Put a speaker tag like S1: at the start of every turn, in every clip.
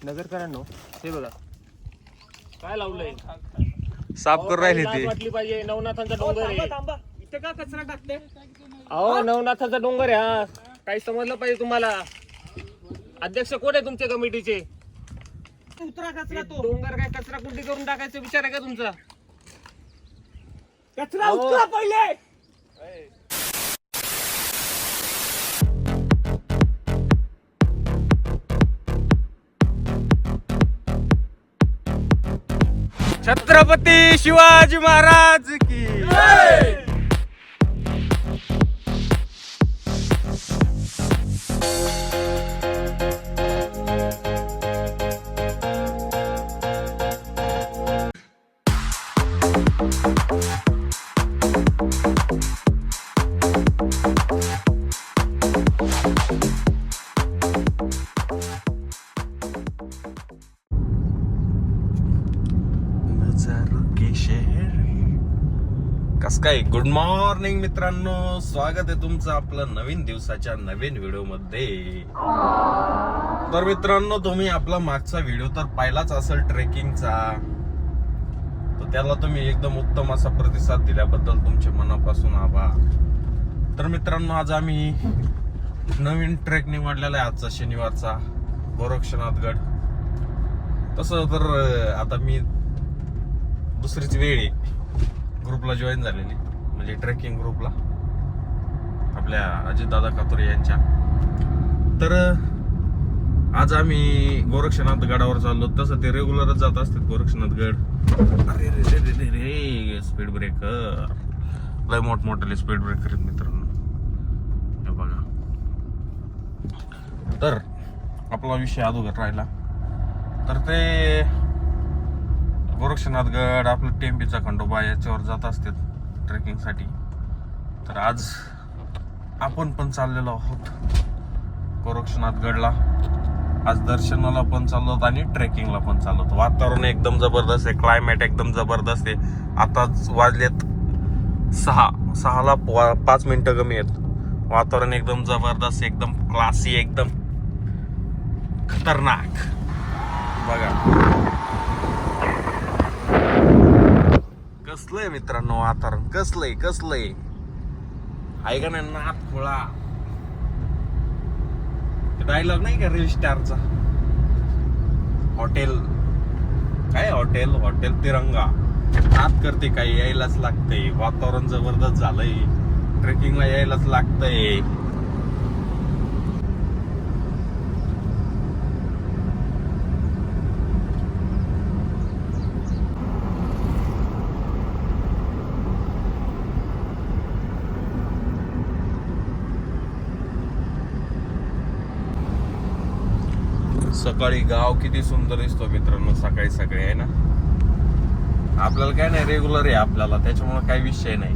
S1: नगरकरांनो हे बघा काय लावलंय,
S2: साफ करून राहिले
S1: लाज
S2: ते.
S1: वाटली पाहिजे. नवनाथांचा डोंगर आहे.
S3: इथे का कचरा टाकते?
S1: अहो नवनाथाचा डोंगर आहे हा. काही समजलं पाहिजे तुम्हाला. अध्यक्ष कोण आहे तुमच्या कमिटीचे?
S3: उतरा कचरा तो.
S1: डोंगर काय कचरा कुंडी करून टाकायचा विचार आहे का तुमचा?
S3: कचरा उतरा पहिले.
S2: छत्रपती शिवाजी महाराज की कस काय. गुड मॉर्निंग मित्रांनो, स्वागत आहे तुमचं आपलं नवीन दिवसाच्या नवीन व्हिडिओ मध्ये. तर मित्रांनो, तुम्ही आपला मागचा व्हिडिओ तर पाहिलाच असेल ट्रेकिंगचा. तर त्याला तुम्ही एकदम उत्तम असा प्रतिसाद दिल्याबद्दल तुमचे मनापासून आभार. तर मित्रांनो, आज आम्ही नवीन ट्रेक निवडलेला आहे. आजचा शनिवारचा गोरक्षनाथगड. तसं तर आता मी दुसरीच वेळ आहे ग्रुपला जॉईन झालेली, म्हणजे ट्रेकिंग ग्रुपला आपल्या अजितदादा कातोरे यांच्या. तर आज आम्ही गोरक्षनाथ गडावर चाललो. तसं ते रेग्युलरच जात असतात गोरक्षनाथ गड. अरे रे रे रे रे स्पीड ब्रेकर, लय मोठमोठे स्पीड ब्रेकर आहेत मित्रांनो, हे बघा. तर आपला विषय अगोदर राहिला तर ते गोरक्षनाथगड, आपलं टेंबीचा खंडोबा याच्यावर जात असतात ट्रेकिंगसाठी. तर आज आपण पण चाललेलो आहोत गोरक्षनाथगडला. आज दर्शनाला पण चाललो आणि ट्रेकिंगला पण चाललो. वातावरण एकदम जबरदस्त आहे, क्लायमेट एकदम जबरदस्त आहे. आताच वाजलेत 6:06 5 मिनिटं कमी आहेत. वातावरण एकदम जबरदस्त, एकदम क्लासी, एकदम खतरनाक. बघा कसलंय मित्रांनो वातावरण, कसलंय आहे का नाही. नाथ खोळा डायलॉग नाही का रील स्टारचा. हॉटेल तिरंगा नाथ करते, काही यायलाच लागतंय. वातावरण जबरदस्त झालंय, ट्रेकिंगला यायलाच लागतंय. सकाळी गाव किती सुंदर दिसतो मित्रांनो, सकाळी सकाळी आहे ना. आपल्याला काय नाही, रेग्युलर आहे आपल्याला, त्याच्यामुळे काही विषय नाही.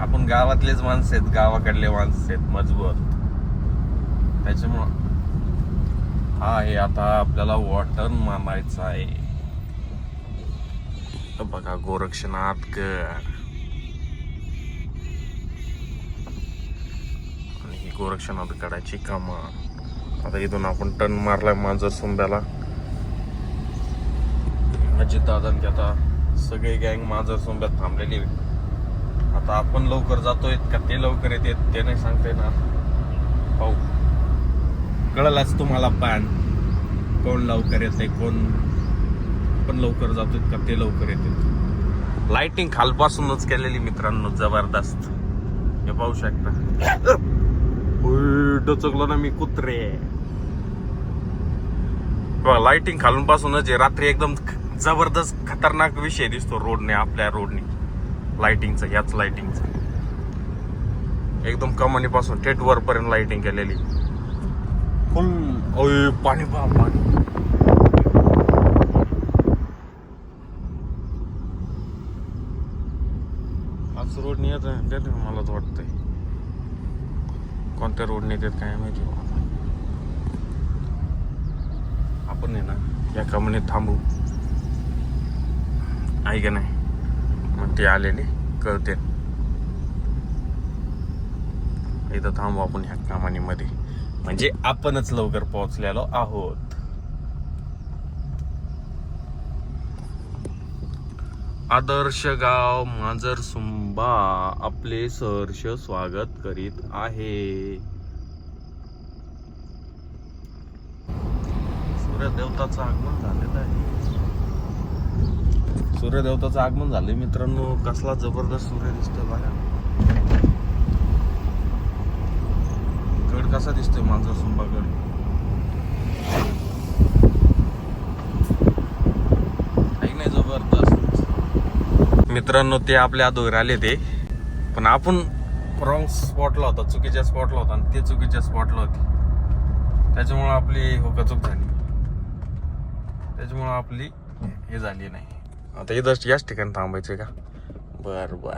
S2: आपण गावातलेच माणसं आहेत, गावाकडले माणसं आहेत मजबूत. त्याच्यामुळं हा हे आता आपल्याला वॉटन मानायचं आहे. बघा गोरक्षनाथगड आणि ही गोरक्षनाथगडाची कमान. आता इथून आपण टर्न मारलाय मांजर सोंब्याला. अजितदादांची आता सगळे गँग मांजर सोंब्यात थांबलेली. आता आपण लवकर जातोय का ते लवकर येते ते नाही सांगता येणार. पाहू, कळलंच तुम्हाला. पण कोण लवकर येते, कोण पण लवकर जातोय का ते लवकर येते. लाइटिंग खालपासूनच केलेली मित्रांनो, जबरदस्त. हे पाहू शकता. डचकलो ना मी कुत्रे. लाइटिंग खालून पासूनच रात्री एकदम जबरदस्त खतरनाक विषय दिसतो रोडने, आपल्या रोडने लाइटिंगचा. याच लाइटिंगचा एकदम कमानी पासून थेट वरपर्यंत लाइटिंग केलेली फुल. पाणी पहा, पाणी. आज रोडने येत मला तर वाटतंय. कोणत्या रोडने येतात काय माहिती. आपण आहे ना या कमानीत थांबू, आहे का नाही, मग ते आलेले कळते. इथं थांबू आपण ह्या कमानीमध्ये, म्हणजे आपणच लवकर पोहोचलेलो आहोत. आदर्श गाव मांजरसुंबा आपले सहर्ष स्वागत करीत आहे. सूर्यदेवताचं आगमन झालेलं आहे. सूर्यदेवताचं आगमन झाले मित्रांनो. कसला जबरदस्त सूर्य दिसतोय बघा. गड कसा दिसतोय मांजरसुंबा गड. नाही जबरदस्त मित्रांनो. ते आपल्या अधोर आले ते, पण आपण रॉंग स्पॉटला होता, चुकीच्या स्पॉटला होता आणि ते चुकीच्या स्पॉटला होते. त्याच्यामुळे आपली होकाचूक झाली. त्याच्यामुळे आपली हे झाली नाही. आता इथं याच ठिकाणी थांबायचंय का? बर बर.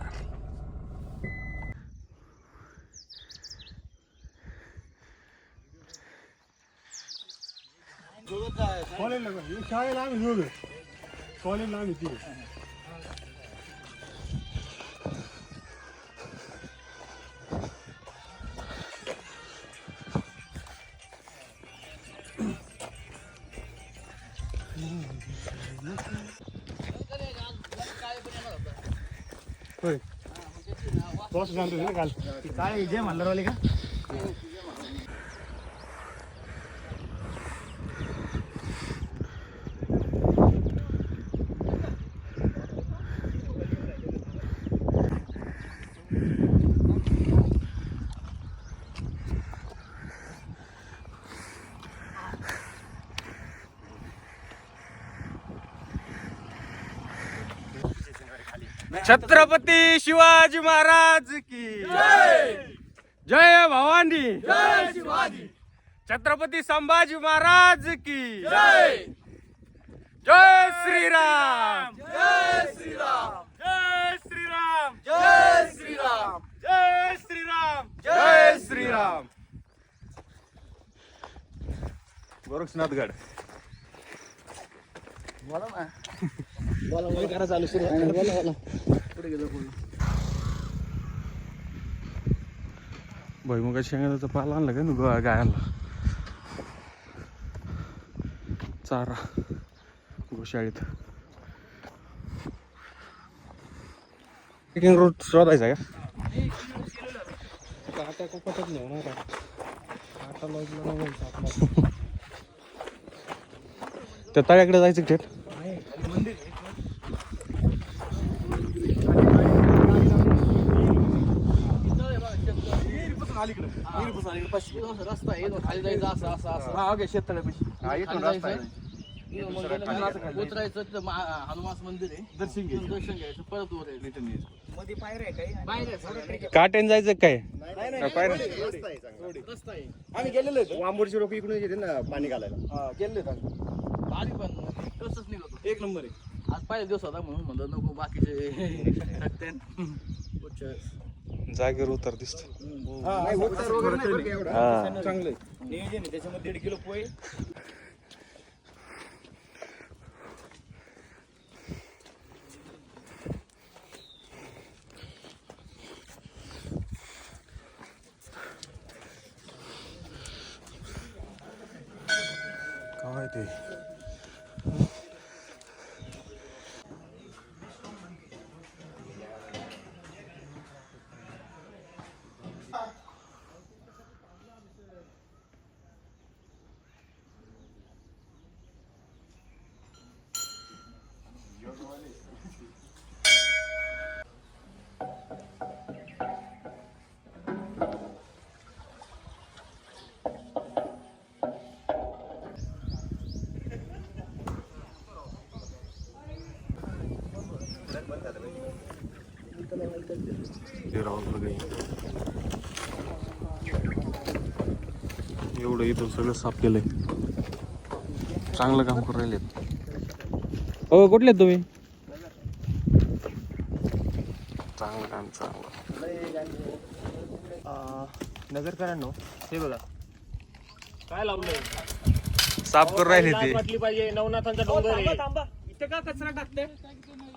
S4: शाळेला आम्ही दोघं, कॉलेजला आम्ही तिघं. होय बॉस सांगतो ना काल काय जे म्हणलं वाले का.
S2: छत्रपती शिवाजी महाराज की जय. जय भवानी. जय शिवाजी. छत्रपती संभाजी महाराज की जय. जय श्रीराम. जय श्रीराम. जय श्रीराम. जय श्रीराम. जय श्रीराम. जय श्रीराम. गोरक्षनाथगड.
S3: बोला ना. बोला करा चालू सुरू. बोला पुढे गेलो पुढे.
S2: भुईमुगाच्या शेंगाचा पाला आणला का ना गायांना चारा गोशाळेत. रोड शोधायचा का?
S4: आता कोपटच नाही होणार आता लॉजला.
S2: त्या तळ्याकडे जायचं थेट.
S3: रस्ता आहे खाली जायचं असं असं असं. हा ओके शेततळ्यापाशी उतरायचं. हनुमान मंदिर आहे. दर्शन घ्यायचं परत वर रिटर्न यायचं. मध्ये पायऱ्या आहे काही पायऱ्या
S2: काटेन जायचं काय?
S3: रस्ता आहे. आम्ही गेलेलो
S4: वांबोरची लोक इकडून येते ना पाणी घालायला.
S3: गेलेलो आम्ही पण तसंच निघतो. एक नंबर आहे. आज पहिला दिवस होता म्हणून म्हणलं नको बाकीचे
S2: जागेवर उतर दिसत.
S3: चांगलं नियोजन आहे त्याच्यामध्ये. 1.5 किलो पोहे.
S2: काय ते एवढं इथं सगळं साफ केलंय. चांगलं काम करून राहिले. हो कुठले तुम्ही? चांगलं काम चांगलं.
S1: नगरकरांनो हे बघा काय लावलंय.
S2: साफ करून राहिले
S1: लाज
S2: ते.
S1: वाटली पाहिजे. नवनाथांचा डोंगर आहे.
S3: थांबा इथे का कचरा टाकते.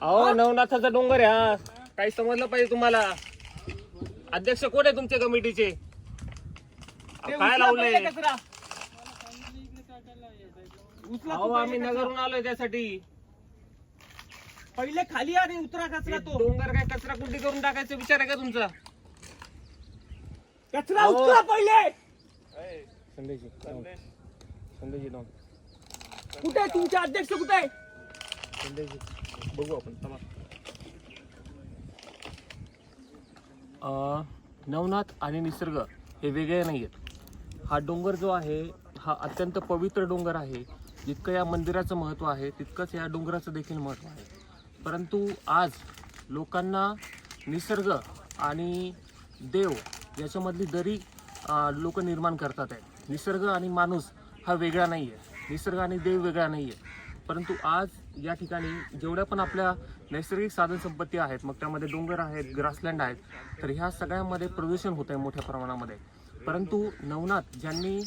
S1: अहो नवनाथाचा डोंगर आहे हा. काही समजलं पाहिजे तुम्हाला. अध्यक्ष कोण आहे तुमच्या कमिटीचे? काय लावलंय? अहो आम्ही नगरून आलोय त्यासाठी.
S3: पहिले खाली आणि उतरा कचरा तो
S1: डोंगर काय कचरा कुंडी करून टाकायचा विचार आहे का तुमचा?
S3: कचरा उतरा पहिले.
S1: संदेशी दोन
S3: कुठे आहे तुमचे अध्यक्ष कुठे आहे?
S1: बघू आपण नवनाथ आणि निसर्ग हे वेगळे नाही आहेत. हा डोंगर जो आहे हा अत्यंत पवित्र डोंगर आहे. जितकं या मंदिराचं महत्त्व आहे तितकंच या डोंगराचं देखील महत्त्व आहे. परंतु आज लोकांना निसर्ग आणि देव याच्यामधली दरी लोक निर्माण करतात आहे. निसर्ग आणि माणूस हा वेगळा नाही आहे, निसर्ग आणि देव वेगळा नाही आहे. परंतु आज या ठिकाणी जेवढ्या पण आपल्या नैसर्गिक साधनसंपत्ती आहेत, मग त्यामध्ये डोंगर आहेत, ग्रासलँड आहेत, तर ह्या सगळ्यामध्ये प्रदूषण होत आहे मोठ्या प्रमाणामध्ये. परंतु नवनाथ ज्यांनी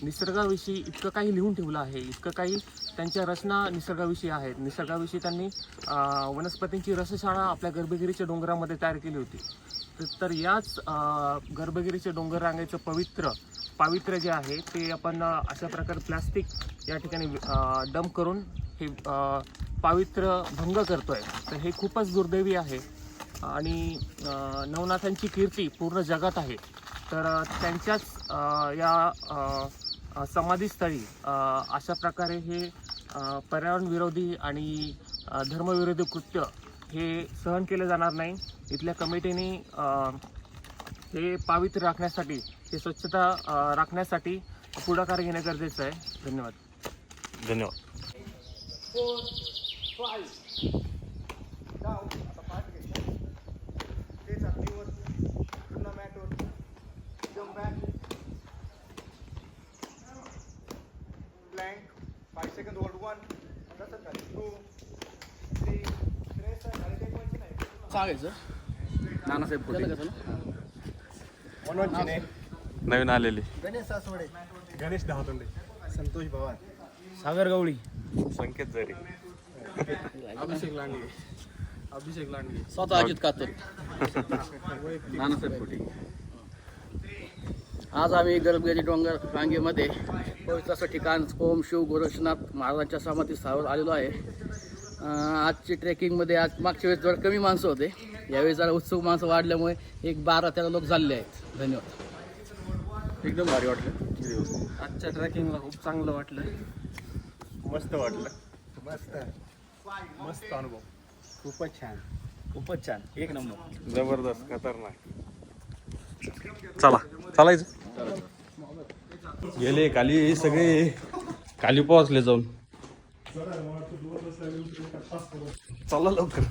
S1: निसर्गाविषयी इतकं काही लिहून ठेवलं आहे, इतकं काही त्यांच्या रचना निसर्गाविषयी आहेत, निसर्गाविषयी त्यांनी वनस्पतींची रसशाळा आपल्या गर्भगिरीच्या डोंगरामध्ये तयार केली होती. तर याच गर्भगिरीच्या डोंगर रांगेचं पावित्र्य जे आहे ते आपण अशा प्रकारे प्लास्टिक या ठिकाणी डंप करून हे पावित्र्य भंग करतोय. तर हे खूपच दुर्दैवी आहे आणि नवनाथांची कीर्ती पूर्ण जगात आहे. तर त्यांच्याच या समाधीस्थळी अशा प्रकारे हे पर्यावरण विरोधी आणि धर्मविरोधी कृत्य हे सहन केले जाणार नाही. इथल्या कमिटीने हे पावित्र्य राखण्यासाठी, हे स्वच्छता राखण्यासाठी पुढाकार घेणे गरजेचं आहे. धन्यवाद.
S2: धन्यवाद.
S4: 4, 5 डाऊन. आता पाठ घ्यायचा तेच आपलीवर पुन्हा मॅटवर jump back plank 5 second hold 1 तसंच खाली 2 3 रेस खाली काही पैसे नाही
S3: सांगायचं नानासाहेब फुले
S4: मनोज
S2: नवीन आलेली
S4: गणेश सासवडे, गणेश दहातोंडे, संतोष पवार,
S3: सागर गवळी,
S2: संकेत जरी,
S4: अभिषेक लांडगे,
S3: स्वतः अजित कातर, नानासाहेब फुले. आज आम्ही गर्भगिरी डोंगर रांगेमध्ये पवित्र असं ठिकाण ओम शिव गोरक्षनाथ महाराजांच्या समाधी स्थळावर आलेलो आहे. आजची ट्रेकिंगमध्ये आज मागच्या वेळेस जरा कमी माणसं होते, यावेळी जरा उत्सुक माणसं वाढल्यामुळे एक 12-13 लोक झालेले आहेत. धन्यवाद. एकदम भारी वाटलं.
S1: आजच्या ट्रेकिंगला खूप चांगलं वाटलं.
S4: मस्त वाटलं. मस्त अनुभव. खूपच छान एक नंबर.
S2: जबरदस्त, खतरनाक. चला चालायचं. गेले खाली सगळे खाली पोहोचले जाऊन. चला लवकर.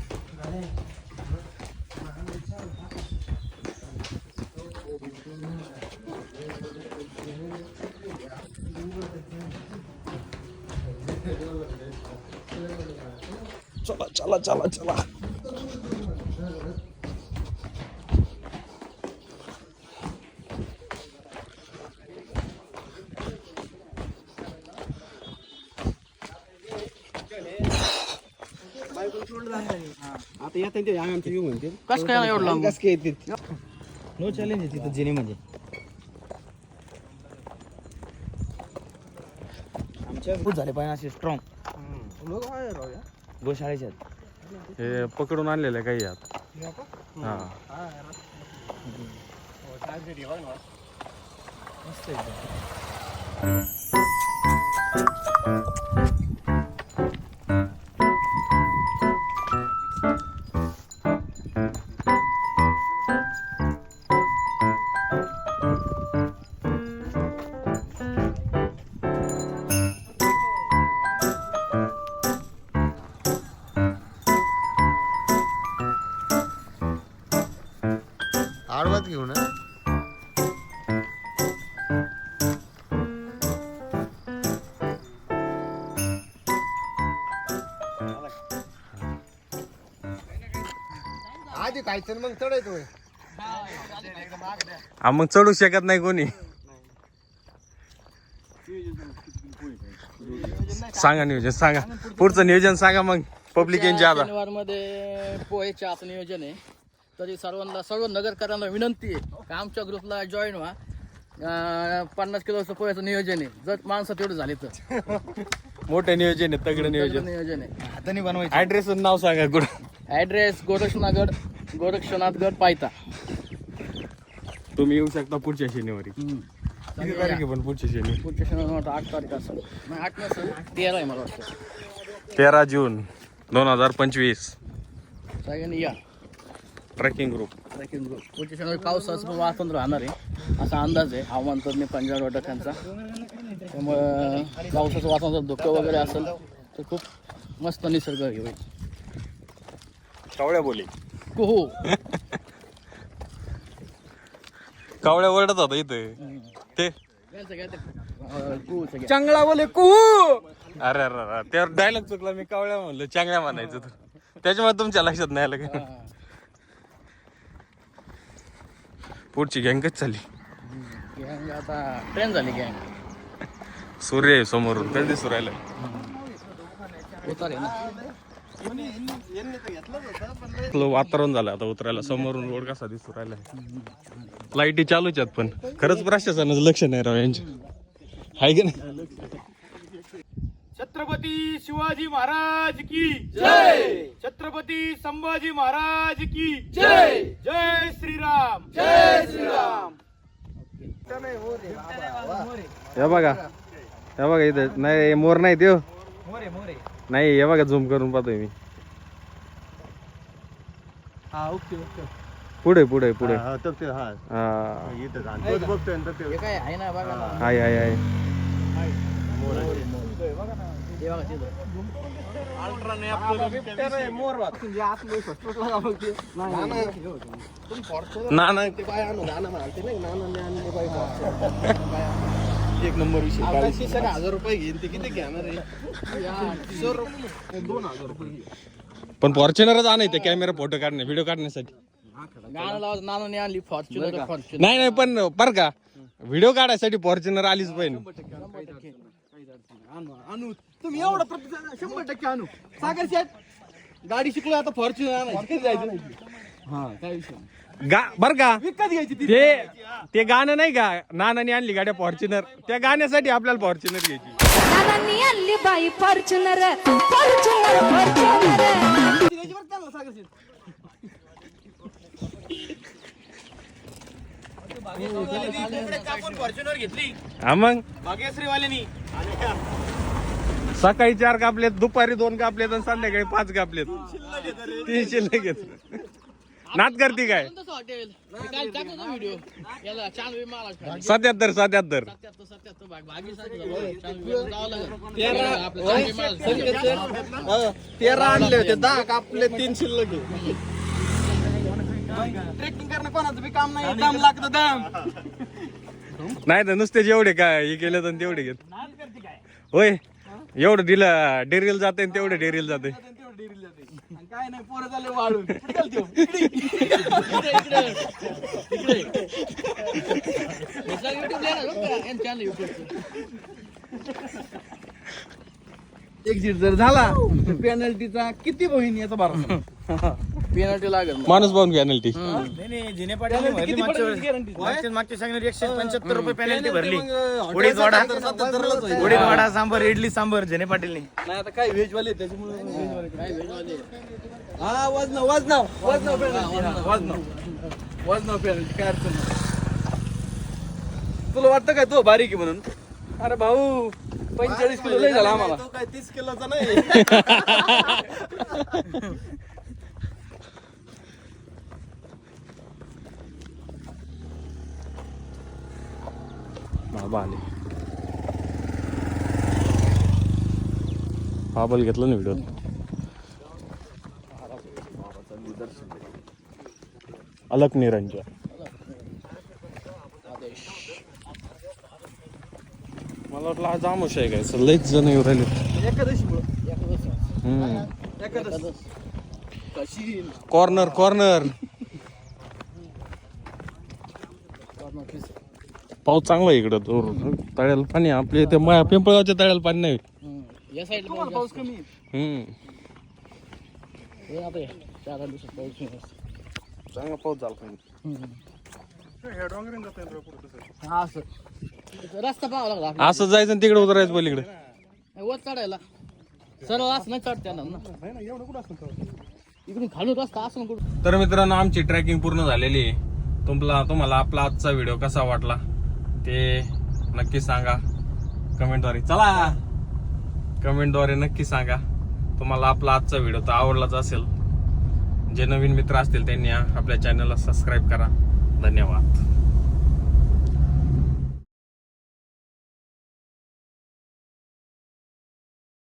S2: चला चला चला चला.
S4: आता येतात ते आमचे येऊ म्हणते
S3: कसं काय एवढं लांब?
S4: कसं काय येते नो चॅलेंज आहे तिथं जेणे म्हणजे आमच्या खूप झाले पाहिजे असे स्ट्रॉंग लोक आहे राव या गोशाळेच्या
S2: हे पकडून आणलेलं काही यात. हा
S4: मस्त एकदम. आडवात घेऊ ना. आधी खायचं मग चढायचं.
S2: हा मग चढू शकत नाही कोणी. सांगा नियोजन, सांगा पुढचं नियोजन सांगा मग. पब्लिक यांच्या
S3: शनिवारमध्ये पोहेचे असं नियोजन आहे. तरी सर्व नगरकरांना विनंती आहे की आमच्या ग्रुपला जॉईन व्हा. 50 किलोचं पोह्याचं नियोजन आहे, जर माणसं तेवढं झाले तर.
S2: मोठं नियोजन आहे, तगडं नियोजन.
S3: नियोजन आहे.
S4: हाताने बनवायचं.
S2: ऍड्रेस नाव सांगा कुठं.
S3: ॲड्रेस गोरक्षनाथगड पायथा.
S2: तुम्ही येऊ शकता पुढच्या शनिवारी. किती तारीख आहे पण पुढच्या शनिवारी?
S3: पुढच्या शनिवारी 8 तारीख असेल. नाही 8 नसेल 13 आहे मला वाटतं.
S2: 13 जून 2025.
S3: सगळ्यांनी या
S2: ट्रेकिंग ग्रुप.
S3: Trekking group. पुढच्या शनिवारी पावसाचं पण वातावरण राहणार आहे असा अंदाज आहे हवामान तज्ञ पंजाब वटकांचा. त्यामुळं पावसाचं वातावरण धुकं वगैरे असेल तर खूप मस्त निसर्ग होईल.
S2: कावळ्या बोले.
S3: हो
S2: कावळ्या ओरडत होता इथे ते.
S3: सगळ्या
S2: चांगला बोले कू. अरे अरे अरे त्यावर डायलॉग चुकला. मी कावळ्या म्हणलं चांगल्या म्हणायचं तर त्याच्यामुळे तुमच्या लक्षात नाही आलं का. पुढची गँग कच चालली.
S3: गँग आता ट्रेन झाली गँग.
S2: सूर्य आहे समोरून कधी दिसू राहिलं.
S3: उतार आहे ना.
S2: वातावरण झालं आता उतरायला. समोरून रोड कसा दिसू राहिला. लाईटी चालूच आहेत पण खरंच प्रशासनाचं लक्ष नाही राव यांच्या. आहे की नाही.
S4: छत्रपती शिवाजी महाराज की जय. छत्रपती संभाजी महाराज की जय. जय श्रीराम. जय श्रीराम.
S2: हे बघा इथे नाही मोर नाही देव नाही. हे बघा झूम करून पाहतोय मी. पुढे पुढे पुढे.
S3: हे काय आहे ना बघा ना.
S2: आहे.
S3: हे बघा तिथं.
S2: ना ना
S4: एक नंबर विषय. 1000 रुपये घेईन ते किती घेणार आहे. 2000 रुपये.
S2: पण फॉर्च्युनरच आणायचं कॅमेरा फोटो काढणे व्हिडिओ काढण्यासाठी.
S3: गाणं लावत नानाने आणली फॉर्च्युनर.
S2: नाही नाही पण बर का व्हिडिओ काढायसाठी फॉर्च्युनर आलीच पाहिजे.
S4: आणू तुम्ही एवढा प्रतिसाद 100% आणू. सागर शेठ गाडी शिकलो आता फॉर्च्युनर आणायची. जायचं नाही. हा काय विषय
S2: बर का
S4: विकत घ्यायची ती.
S2: ते गाणं नाही का नानाने आणली गाड्या फॉर्च्युनर. त्या गाण्यासाठी आपल्याला फॉर्च्युनर घ्यायची.
S5: नानांनी आणली बाई फॉर्च्युनर फॉर्च्युनर फॉर्च्युनर.
S4: सागर शेठ फॉर्च्युनर घेतली
S2: हा मग
S4: भाग्यश्री वाल्यानी.
S2: सकाळी 4 कापलेत, दुपारी 2 कापलेत आणि संध्याकाळी 5 कापलेत. 3 शिल्लक घेत. नात करते काय.
S3: हॉटेल काल टाकतो ना व्हिडिओ. याला चांगली मला
S2: 77
S3: 77 भागी जावं लागेल.
S4: 13 आणले होते 10 कापले 3 शिल्लक. ट्रेकिंग करणं कोणाचं बी काम नाही. दम लागतं दम.
S2: नाही तर नुसते जेवढे काय हे केले तर तेवढे घेत. होय एवढं दिलं डेरीला जाते तेवढे डेरीला जाते.
S4: काय नाही पोरं झाले वाळून. एक्झिट जर झाला तर पेनल्टीचा किती बहीण याचा भरोसा.
S3: पेनल्टी लागेल.
S2: माणूस पाहून पेनल्टी.
S4: मागच्या सांगणार 175 रुपये पेनल्टी भरली. उडीद वडा सांबर इडली सांबर झेने पाटीलनी. नाही आता काय व्हेज वाले त्याच्यामुळे हा वजन पेनल्टी काय अडचण नाही. तुला वाटतं काय तो बारीक आहे म्हणून. अरे भाऊ 45 किलो लय झाला आम्हाला. काय 30 किलोचा नाही.
S2: बाबा आले. बाबाला घेतलं ना व्हिडिओ. अलक निरंजन. मला वाटलं आज आमोश आहे काय. लईच जण येऊ राहिले. Corner corner. पाऊस चांगला आहे इकडं. तो तळ्याला पाणी आपले ते पिंपळगावच्या तळ्याला पाणी नाही.
S3: या साईडला
S4: पाऊस कमी आहे.
S3: आता 4 दिवसात पाऊस
S2: चांगला पाऊस झाला पाहिजे.
S3: हा असं रस्ता पाहावा लागला.
S2: असं जायचं आणि तिकडे उतरायचं पलीकडे.
S3: वर चढायला सर्व असं नाही चढत्या ना इकडून खालून रस्ता असं कुठं.
S2: तर मित्रांनो आमची ट्रेकिंग पूर्ण झालेली आहे. तुम्हाला आपला आजचा व्हिडिओ कसा वाटला ते नक्की सांगा कमेंटद्वारे. चला कमेंटद्वारे नक्की सांगा. तुम्हाला आपला आजचा व्हिडिओ तर आवडलाच असेल. जे नवीन मित्र असतील त्यांनी आपल्या चॅनलला सबस्क्राईब करा. धन्यवाद.